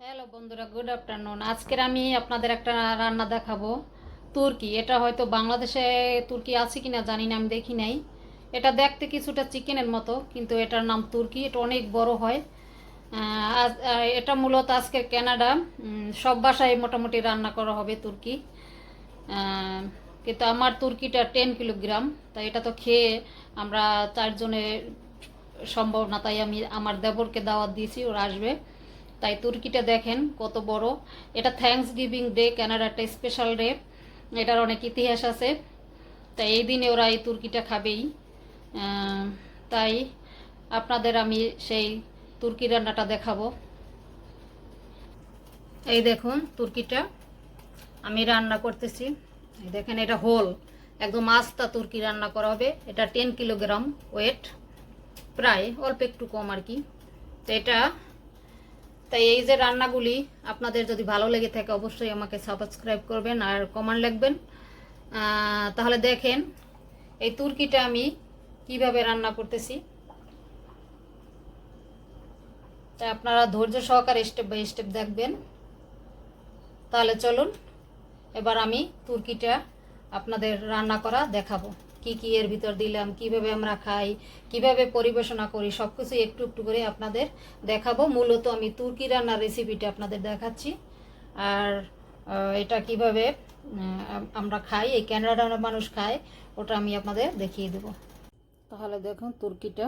Hello বন্ধুরা, good afternoon. আজকের আমি আপনাদের একটা রান্না দেখাবো। তুর্কি। এটা হয়তো বাংলাদেশে তুর্কি আছে কিনা জানি না, আমি দেখি নাই। এটা দেখতে কিছুটা চিকেনের মতো, কিন্তু এটার নাম তুর্কি। এটা অনেক বড় হয়। এটা মূলত আজকের কানাডা। সব বাসায় মোটামুটি রান্না করা হবে তুর্কি। আহ, কিন্তু আমার তুর্কিটা 10 কিলোগ্রাম, তাই এটা তো খেয়ে আমরা চারজনে সম্ভব না, তাই আমি আমার দেবরকে দাওয়াত দিয়েছি, ওরা আসবে। তাই তুর্কিটা দেখেন কত বড়। এটা থ্যাঙ্কস গিভিং ডে, কানাডার একটা স্পেশাল ডে। এটার অনেক ইতিহাস আছে, তাই এই দিনে ওরা এই তুর্কিটা খাবেই। তাই আপনাদের আমি সেই তুর্কি রান্নাটা দেখাবো। এই দেখুন তুর্কিটা আমি রান্না করতেছি। এই দেখেন, এটা হোল একদম আস্তা তুর্কি রান্না করা হবে। এটা 10 কিলোগ্রাম ওয়েট, প্রায় অল্প একটু কম আর কি। তো এটা, তাই এই যে রান্নাগুলি আপনাদের যদি ভালো লেগে থাকে অবশ্যই আমাকে সাবস্ক্রাইব করবেন আর কমেন্ট লিখবেন। তাহলে দেখেন এই তুর্কিটা আমি কিভাবে রান্না করতেছি। তাই আপনারা ধৈর্য সহকারে স্টেপ বাই স্টেপ দেখবেন। তাহলে চলুন এবার আমি তুর্কিটা আপনাদের রান্না করা দেখাবো। কি কি এর ভিতর দিলাম, কিভাবে আমরা খাই, কিভাবে পরিবেশনা করি, সব কিছু একটু একটু করে আপনাদের দেখাবো। মূলত আমি তুর্কি রান্নার রেসিপিটা আপনাদের দেখাচ্ছি। আর এটা কিভাবে আমরা খাই, এই ক্যানাডার মানুষ খায়, ওটা আমি আপনাদের দেখিয়ে দেব। তাহলে দেখুন তুর্কিটা,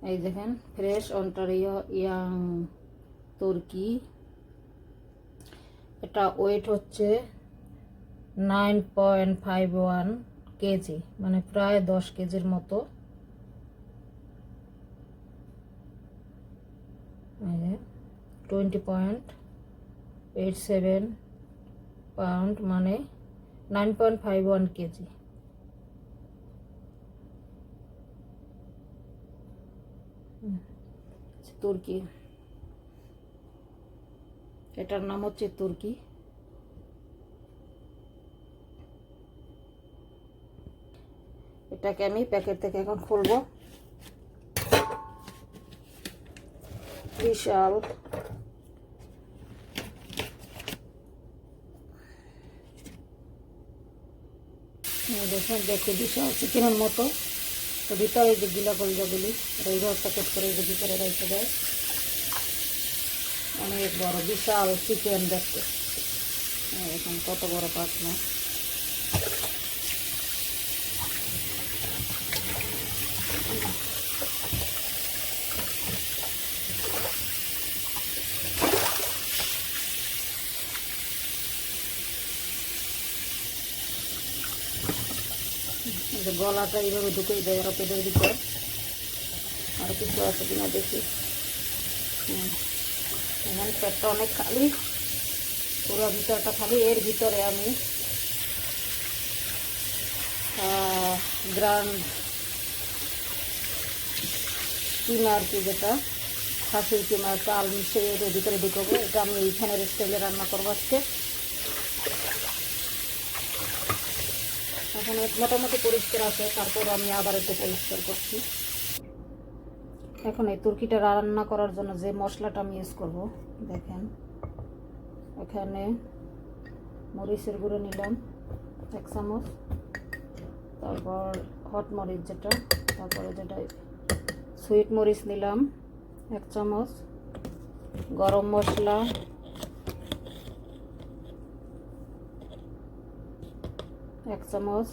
এই দেখেন ফ্রেশ অন্টারিও ইয়াং তুর্কি। এটা ওয়েট হচ্ছে 9.51 কেজি, মানে প্রায় 10 কেজির মতো। 20.87 পাউন্ড, মানে 9.51 কেজি। তুর্কি, এটার নাম হচ্ছে তুর্কি। এটাকে আমি প্যাকেট থেকে এখন খুলবো। বিশাল দেখুন, দেখে বিশাল চিকেনের মতো। তো ভিতরে যে গিলা কলজাগুলি এইভাবে প্যাকেট করে যে ভিতরে রেখে দেয়। অনেক বড় বিশাল চিকেন দেখতে। এখন কত বড় পাখনা। গলাটা এইভাবে ঢুকেই দেয় ওরা পেটের ভিতর। আর কিছু আছে কিনা দেখি। এখানে পেটটা অনেক খালি, পুরো ভিতরটা খালি। এর ভিতরে আমি গ্রান্ড কিমা আর কি, যেটা খাসির কিমা চাল মিশিয়ে এর ভিতরে ঢুকাবো। এটা আমি এইখানের স্টাইলে রান্না করবো আজকে। এখন মোটামুটি পরিষ্কার আছে, তারপর আমি আবার একটু পরিষ্কার করছি। এখন এই তুর্কিটা রান্না করার জন্য যে মশলাটা আমি ইউজ করব, দেখেন এখানে মরিচের গুঁড়ো নিলাম 1 চামচ, তারপর হট মরিচ যেটা, তারপরে যেটা সুইট মরিচ নিলাম 1 চামচ, গরম মশলা 1 চামচ,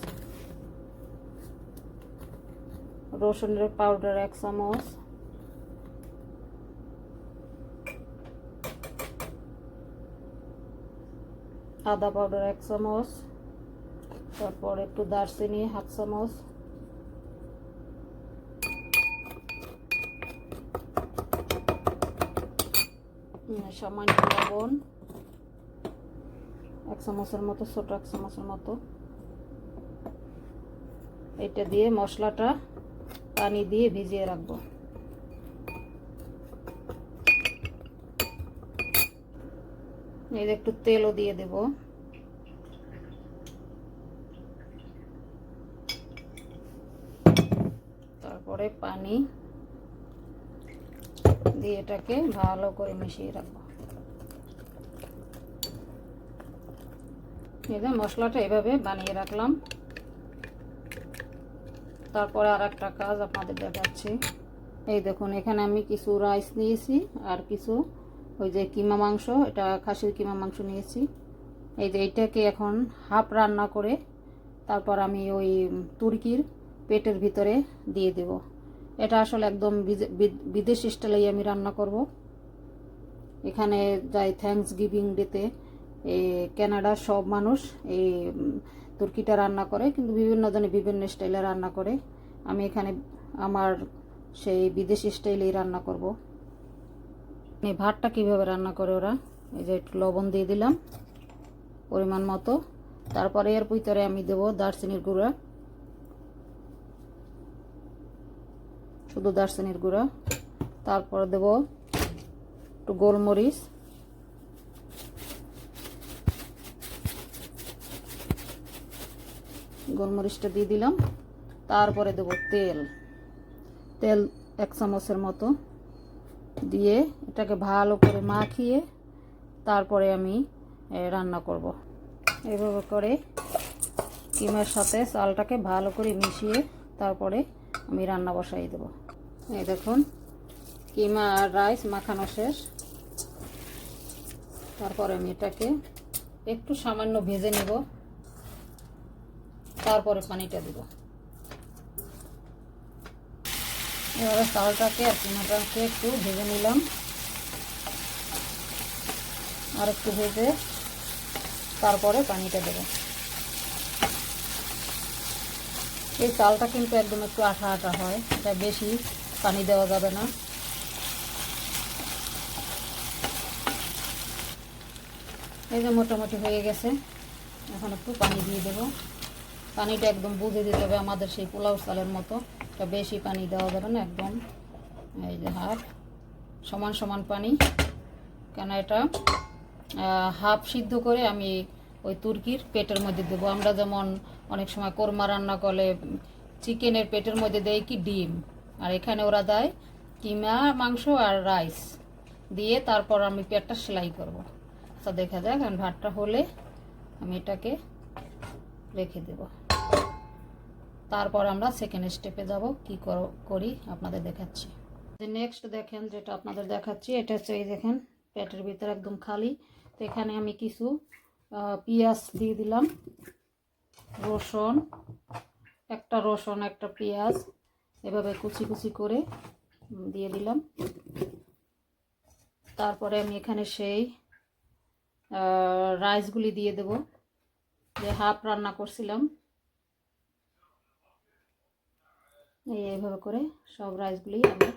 রসুনের পাউডার 1 চামচ, আদা পাউডার 1 চামচ, তারপর একটু দারচিনি 1/2 চামচ, সামান্য লবণ 1 চামচের মতো, ছোট 1 চামচের মতো। এটা দিয়ে মশলাটা পানি দিয়ে ভিজিয়ে রাখবো। এই একটু তেলও দিয়ে দেব। তারপরে পানি দিয়ে এটাকে ভালো করে মিশিয়ে রাখবো। এই যে মশলাটা এভাবে বানিয়ে রাখলাম। তারপরে আর একটা কাজ আপনাদের দেখাচ্ছি। এই দেখুন, এখানে আমি কিছু রাইস নিয়েছি আর কিছু ওই যে কিমা মাংস, এটা খাসির কিমা মাংস নিয়েছি। এই যে এইটাকে এখন হাফ রান্না করে তারপর আমি ওই তুর্কির পেটের ভিতরে দিয়ে দেব। এটা আসলে একদম বিদেশি স্টাইলেই আমি রান্না করব। এখানে যাই থ্যাঙ্কস গিভিং ডেতে এই কানাডার সব মানুষ এই তুর্কিটা রান্না করে, কিন্তু বিভিন্ন জনে বিভিন্ন স্টাইলে রান্না করে। আমি এখানে আমার সেই বিদেশি স্টাইলেই রান্না করব। এই ভাতটা কীভাবে রান্না করে ওরা, এই যে একটু লবণ দিয়ে দিলাম পরিমাণ মতো। তারপরে এর ভিতরে আমি দেব দারচিনির গুঁড়া, শুধু দারচিনির গুঁড়া। তারপর দেব একটু গোলমরিচ, গোলমরিচটা দিয়ে দিলাম। তারপরে দেব তেল 1 চামচের মতো দিয়ে এটাকে ভালো করে মাখিয়ে তারপরে আমি রান্না করব। এভাবে করে কিমার সাথে চালটাকে ভালো করে মিশিয়ে তারপরে আমি রান্না বসাই দেব। এই দেখুন, কিমা আর রাইস মাখানো শেষ। তারপরে আমি এটাকে একটু সামান্য ভেজে নেব, তারপরে পানিটা দেব। এবারে চালটাকে আর কিমাটাকে একটু ভেজে নিলাম, আর একটু ভেজে তারপরে পানিটা দেব। এই চালটা কিন্তু একদম একটু আঠা আঠা হয়, এটা বেশি পানি দেওয়া যাবে না। এই যে মোটামুটি হয়ে গেছে, এখন একটু পানি দিয়ে দেব। পানিটা একদম বুঝে দিতে হবে, আমাদের সেই পোলাও চালের মতো। এটা বেশি পানি দেওয়া যাবে না, একদম এই যে হাফ সমান সমান পানি। কেন এটা হাফ সিদ্ধ করে আমি ওই তুর্কির পেটের মধ্যে দেবো। আমরা যেমন অনেক সময় কোরমা রান্না করলে চিকেনের পেটের মধ্যে দেয় কি ডিম, আর এখানে ওরা দেয় কিমা মাংস আর রাইস দিয়ে তারপর আমি পেটটা সেলাই করব। আচ্ছা দেখা যাক, কারণ ভাতটা হলে আমি এটাকে রেখে দেব। তারপর আমরা সেকেন্ড স্টেপে যাব, কি করি আপনাদের দেখাচ্ছি। নেক্সট দেখেন যেটা আপনাদের দেখাচ্ছি, এটা হচ্ছে এই দেখেন পেটের ভিতরে একদম খালি। তো এখানে আমি কিছু পেঁয়াজ দিয়ে দিলাম, রসুন, একটা রসুন একটা পেঁয়াজ এভাবে কুচি কুচি করে দিয়ে দিলাম। তারপরে আমি এখানে সেই রাইসগুলি দিয়ে দেব, যে হাফ রান্না করছিলাম। এইভাবে করে সব রাইসগুলি আমি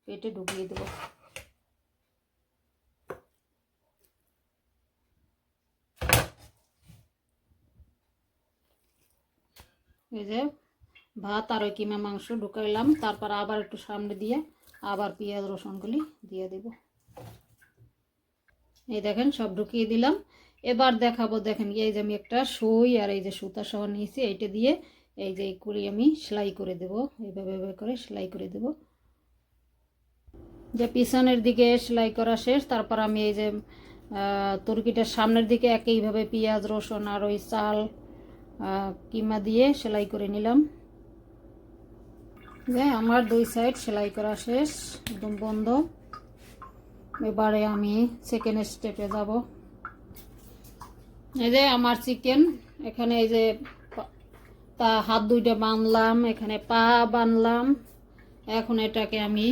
পেটে ঢুকিয়ে দেব। এই যে ভাত আর ওই কিমা মাংস ঢুকাইলাম, তারপর আবার একটু সামনে দিয়ে আবার পেঁয়াজ রসুনগুলি দিয়ে দেব। এই দেখেন সব ঢুকিয়ে দিলাম। এবার দেখাবো, দেখেন এই যে আমি একটা সুই আর এই যে সুতা সহ নিয়েছি, এইটা দিয়ে এই যে করি আমি সেলাই করে দেব। এইভাবে করে সেলাই করে দেব। যে পিছনের দিকে সেলাই করা শেষ, তারপর আমি এই যে তুর্কিটার সামনের দিকে একইভাবে পেঁয়াজ রসুন আর ওই চাল কিমা দিয়ে সেলাই করে নিলাম। যে আমার 2 সাইড সেলাই করা শেষ, একদম বন্ধ। এবারে আমি সেকেন্ড স্টেপে যাব। এই যে আমার চিকেন, এখানে এই যে তা হাত দুইটা বাঁধলাম, এখানে পা বাঁধলাম। এখন এটাকে আমি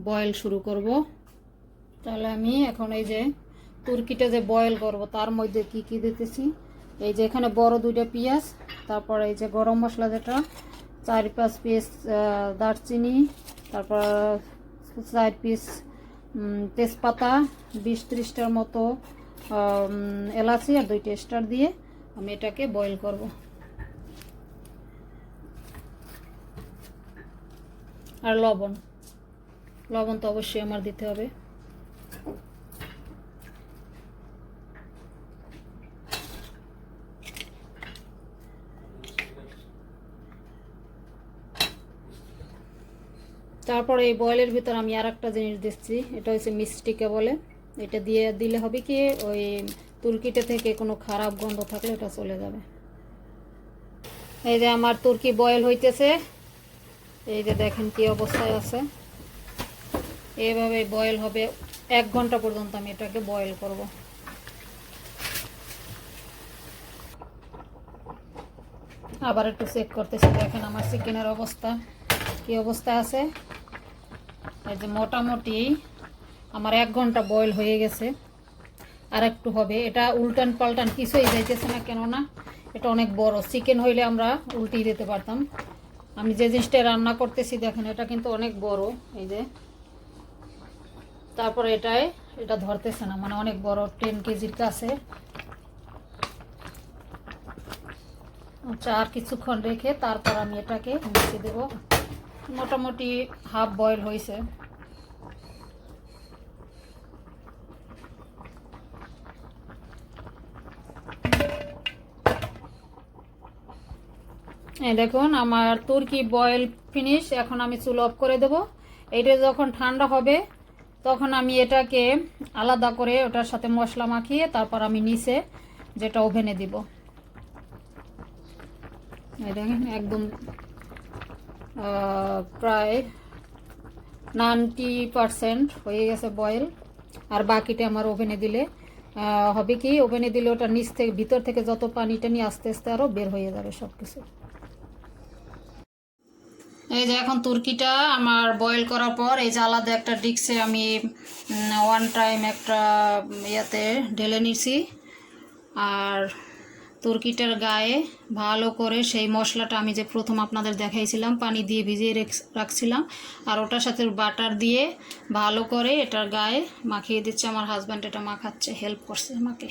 বয়েল শুরু করব। তাহলে আমি এখন এই যে তুর্কিটা যে বয়েল করব তার মধ্যে কি কি দিতেছি, এই যে এখানে বড় 2টা পেঁয়াজ, তারপর এই যে গরম মশলা যেটা 4-5 পিস দারচিনি, তারপর 4 পিস তেজপাতা, 20-30টার মতো এলাচি আর 2টা স্টার দিয়ে আমি এটাকে বয়েল করব। আর লবণ তো অবশ্যই আমার দিতে হবে। তারপরে এই বয়েলের ভিতর আমি আর একটা জিনিস দিচ্ছি, এটা হচ্ছে মিষ্টিকে বলে। এটা দিয়ে দিলে হবে কি, ওই তুর্কিটা থেকে কোনো খারাপ গন্ধ থাকলে এটা চলে যাবে। এই যে আমার তুর্কি বয়েল হইতেছে, এই যে দেখেন কি অবস্থায় আছে। এইভাবে বয়েল হবে 1 ঘন্টা পর্যন্ত আমি এটাকে বয়েল করব। আবার একটু চেক করতেছি, দেখেন আমার চিকেনের অবস্থা কি অবস্থায় আছে। এই যে মোটামুটি আমার 1 ঘন্টা বয়েল হয়ে গেছে, আর একটু হবে। এটা উল্টান পাল্টান কিছুই যাইতেছে না, কেননা এটা অনেক বড় চিকেন, হইলে আমরা উল্টিয়ে দিতে পারতাম। আমি যে জিনিসটা রান্না করতেছি দেখেন, এটা কিন্তু অনেক বড়। এই যে তারপরে এটা ধরতেছে না, মানে অনেক বড়, 10 কেজির কাছে। আচ্ছা, আর কিছুক্ষণ রেখে তারপর আমি এটাকে মিশিয়ে দেব। মোটামুটি হাফ বয়েল হয়েছে। এই দেখুন আমার তুর্কি বয়েল ফিনিশ। এখন আমি চুল অফ করে দেব। এইটা যখন ঠান্ডা হবে তখন আমি এটাকে আলাদা করে ওটার সাথে মশলা মাখিয়ে তারপর আমি নিচে যেটা ওভেনে দিব। এই দেখেন একদম প্রায় 90% হয়ে গেছে বয়েল। আর বাকিটা আমার ওভেনে দিলে হবে কি, ওভেনে দিলে ওটা নিচ থেকে ভিতর থেকে যত পানিটা নিয়ে আস্তে আস্তে আরও বের হয়ে যাবে সব কিছু। এই যে এখন তুর্কিটা আমার বয়েল করার পর এই যে আলাদা একটা ডিক্সে আমি 1 টাইম একটা ইয়াতে ঢেলে নিছি। আর তুর্কিটার গায়ে ভালো করে সেই মশলাটা আমি যে প্রথম আপনাদের দেখাইছিলাম পানি দিয়ে ভিজিয়ে রাখছিলাম, আর ওটার সাথে বাটার দিয়ে ভালো করে এটার গায়ে মাখিয়ে দিচ্ছে। আমার হাজব্যান্ড এটা মাখাচ্ছে, হেল্প করছে আমাকে।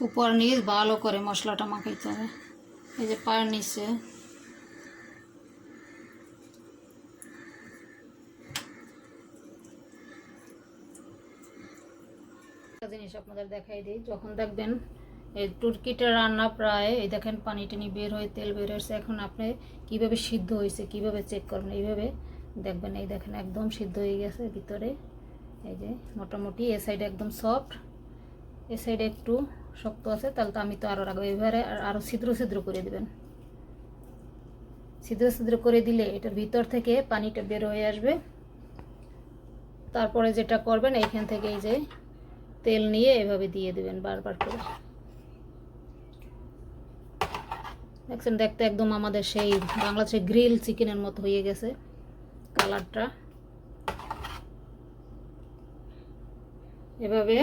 উপর নিচ ভালো করে মশলাটা মাখাইতে হবে। এই যে পায়ের নিচে একটা জিনিস আপনাদের দেখাই দিই, যখন দেখবেন এই তুর্কিটা রান্না প্রায়, এই দেখেন পানি টানি বের হয়ে তেল বের হয়েছে, এখন আপনি কিভাবে সিদ্ধ হয়েছে কিভাবে চেক করবেন, এইভাবে দেখবেন। এই দেখেন একদম সিদ্ধ হয়ে গেছে ভিতরে। এই যে মোটামুটি এ সাইডে একদম সফট, এ সাইডে একটু শক্ত আছে, তাহলে তো আমি তো আরও রাখবো। এবারে আরও ছিদ্র ছিদ্র করে দেবেন। ছিদ্র ছিদ্র করে দিলে এটার ভিতর থেকে পানিটা বের হয়ে আসবে। তারপরে যেটা করবেন, এইখান থেকে এই যে তেল নিয়ে এভাবে দিয়ে দেবেন বারবার করে। দেখছেন, দেখতে একদম আমাদের সেই বাংলাদেশের গ্রিল চিকেনের মতো হয়ে গেছে কালারটা। এভাবে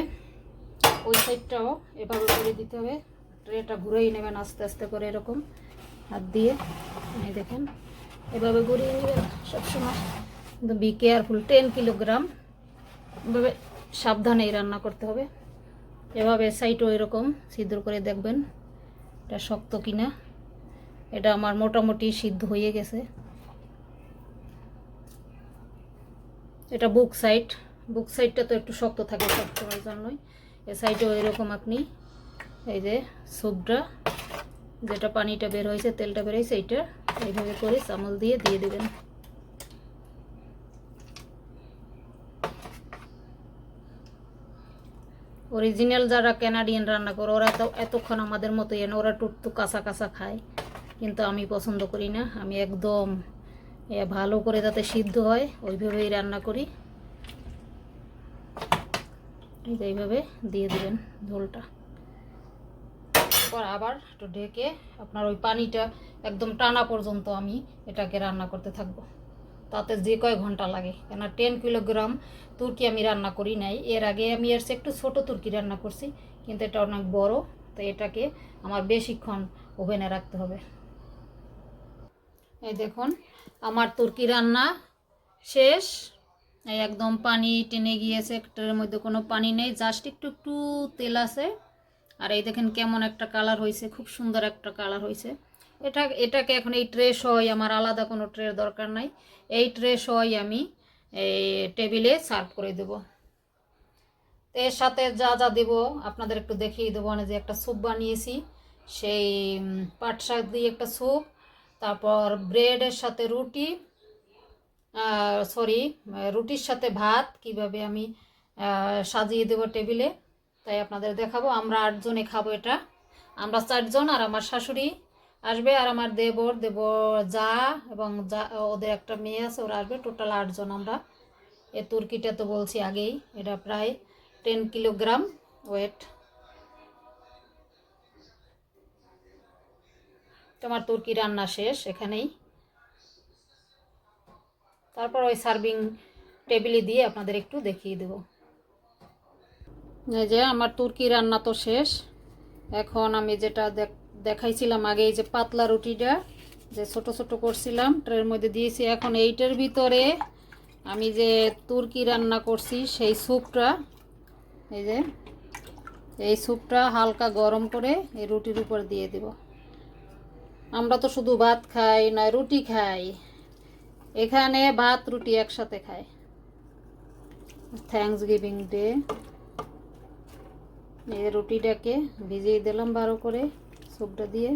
ওই সাইডটাও এভাবে করে দিতে হবে। ট্রেটা ঘুরেই নেবেন আস্তে আস্তে করে, এরকম হাত দিয়ে। এই দেখেন এভাবে ঘুরিয়ে নেবেন সবসময়, কিন্তু বি কেয়ারফুল। 10 কিলোগ্রাম, এভাবে সাবধানেই রান্না করতে হবে। এভাবে সাইডও এরকম ছিদ্র করে দেখবেন এটা শক্ত কিনা। এটা আমার মোটামুটি সিদ্ধ হয়ে গেছে। এটা বুক সাইডটা তো একটু শক্ত থাকে সবসময়ের জন্যই। এ সাইডেও এরকম আপনি এই যে স্যুপটা, যেটা পানিটা বের হয়েছে তেলটা বের হয়েছে, এইটা এইভাবে করে চামচ দিয়ে দিয়ে দেবেন। অরিজিনাল যারা কানাডিয়ান রান্না করে ওরা তো এতক্ষণ আমাদের মতোই, ওরা টুকটু কাঁচা কাঁচা খায়, কিন্তু আমি পছন্দ করি না। আমি একদম ভালো করে যাতে সিদ্ধ হয় ওইভাবেই রান্না করি। এইভাবে দিয়ে দিবেন ঝোলটা। তারপর আবার একটু ঢেকে আপনার ওই পানিটা একদম টানা পর্যন্ত আমি এটাকে রান্না করতে থাকবো, তাতে যে কয় ঘন্টা লাগে। কেন 10 কিলোগ্রাম তুর্কি আমি রান্না করি নাই, এর আগে আমি এর চেয়ে একটু ছোটো তুর্কি রান্না করছি, কিন্তু এটা অনেক বড়, তো এটাকে আমার বেশিক্ষণ ওভেনে রাখতে হবে। এই দেখুন আমার তুর্কি রান্না শেষ। এই একদম পানি টেনে গিয়েছে, একটার মধ্যে কোনো পানি নেই, জাস্ট একটু একটু তেল আছে। আর এই দেখেন কেমন একটা কালার হয়েছে, খুব সুন্দর একটা কালার হয়েছে। এটাকে এখন এই ট্রে সহই, আমার আলাদা কোনো ট্রের দরকার নাই, এই ট্রে সহই আমি এই টেবিলে সার্ভ করে দেব। এর সাথে যা যা দেব আপনাদের একটু দেখিয়ে দেবো। মানে যে একটা স্যুপ বানিয়েছি, সেই পাট শাক দিয়ে একটা স্যুপ, তারপর ব্রেডের সাথে রুটি, সরি রুটির সাথে ভাত কিভাবে আমি সাজিয়ে দেবো টেবিলে, তাই আপনাদের দেখাবো। আমরা 8 জনে খাবো এটা, আমরা 4 জন, আর আমার শাশুড়ি আসবে, আর আমার দেবর যা এবং যা ওদের একটা মেয়ে আছে, ওরা আসবে, টোটাল 8 জন আমরা। এ তুর্কিটা তো বলছি আগেই, এটা প্রায় 10 কিলোগ্রাম ওয়েট। তোমার তুর্কি রান্না শেষ এখানেই। তারপর ওই সার্ভিং টেবিলে দিয়ে আপনাদের একটু দেখিয়ে দেব। এই যে আমার তুর্কি রান্না তো শেষ। এখন আমি যেটা দেখাইছিলাম আগে, এই যে পাতলা রুটিটা যে ছোট ছোট করছিলাম ট্রের মধ্যে দিয়েছি, এখন এইটার ভিতরে আমি যে তুর্কি রান্না করছি সেই স্যুপটা, এই যে এই স্যুপটা হালকা গরম করে এই রুটির উপর দিয়ে দেব। আমরা তো শুধু ভাত খাই না, রুটি খাই, এখানে ভাত রুটি একসাথে খায়। Thanks giving day. এই রুটিটাকে ভিজিয়ে দিলাম ভালো করে স্যুপটা দিয়ে।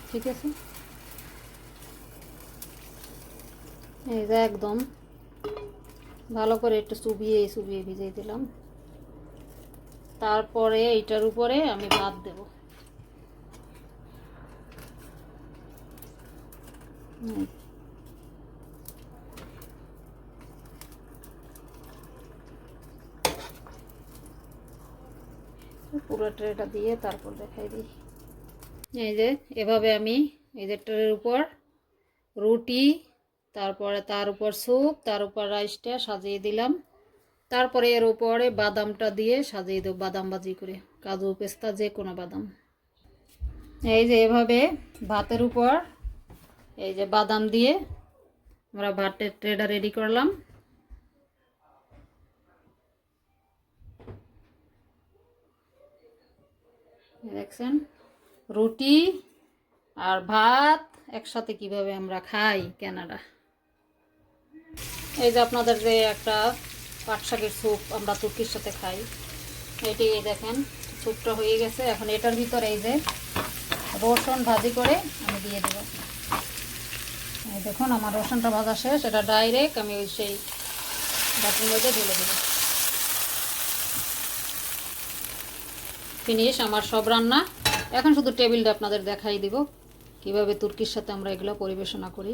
ঠিক আছে, এই যে একদম ভালো করে একটু চুবিয়ে চুবিয়ে ভিজিয়ে দিলাম। তারপরে এইটার উপরে আমি ভাত দেব। পুরো ট্রেটা দিয়ে তারপর দেখাই দিই। এই যে এভাবে আমি এই যে ট্রের উপর রুটি, তারপরে তার উপর স্যুপ, তার উপর রাইসটা সাজিয়ে দিলাম। তারপরে এর উপরে বাদামটা দিয়ে সাজিয়ে দেবো, বাদাম ভাজি করে, কাজু পেস্তা যে কোনো বাদাম। এই যে এভাবে ভাতের উপর এই যে বাদাম দিয়ে আমরা ভাতের ট্রেটা রেডি করলাম। দেখছেন রুটি আর ভাত একসাথে কিভাবে আমরা খাই কানাডা। এই যে আপনাদের যে একটা পাট শাকের স্যুপ আমরা তুর্কির সাথে খাই, এটি দেখেন স্যুপটা হয়ে গেছে। এখন এটার ভিতরে এই যে রসুন ভাজি করে আমি দিয়ে দেব। এই দেখুন আমার রসুনটা ভাজা শেষ, এটা ডাইরেক্ট আমি ওই সেই বাটির মধ্যে ঢেলে দেব। ফিনিশ আমার সব রান্না। এখন শুধু টেবিলটা আপনাদের দেখাই দিব কিভাবে তুর্কির সাথে আমরা এগুলো পরিবেশনা করি।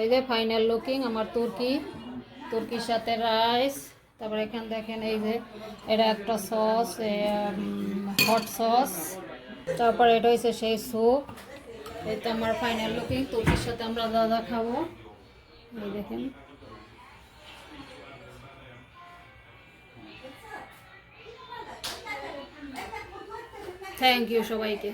এই যে ফাইনাল লুকিং আমার তুর্কির সাথে রাইস। তারপরে এখানে দেখেন এই যে এটা একটা সস, হট সস, তারপরে এটা হচ্ছে সেই স্যুপ। এই তো আমার ফাইনাল লুকিং তুর্কির সাথে আমরা দাদা খাবো। এই দেখেন, থ্যাংক ইউ সবাইকে।